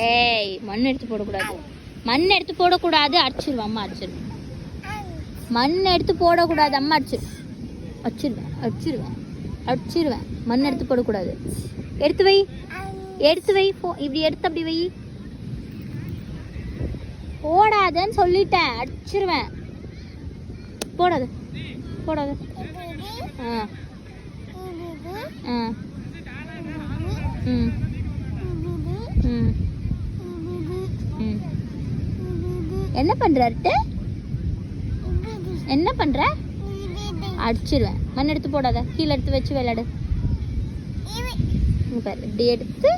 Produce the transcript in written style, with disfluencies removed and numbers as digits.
ஏய் மண் எடுத்து போடக்கூடாது, மண் எடுத்து போடக்கூடாது, அடிச்சிருவேன் அம்மா, அடிச்சிருவேன். மண் எடுத்து போடக்கூடாது அம்மா, அடிச்சிருவேன் அடிச்சிருவேன் அடிச்சிருவேன். மண் எடுத்து போடக்கூடாது. எடுத்து வை, எடுத்து வை, இப்படி எடுத்து அப்படி வை. போடாதன்னு சொல்லிட்டேன், அடிச்சிருவேன். போடாத போடாத. ஆ ஆ ம் ம் ம். என்ன பண்ற அட்டு? என்ன பண்ற? அடிச்சிருவேன். மண் எடுத்து போடாத, கீழே எடுத்து வச்சு விளையாடு. இப்படி எடுத்து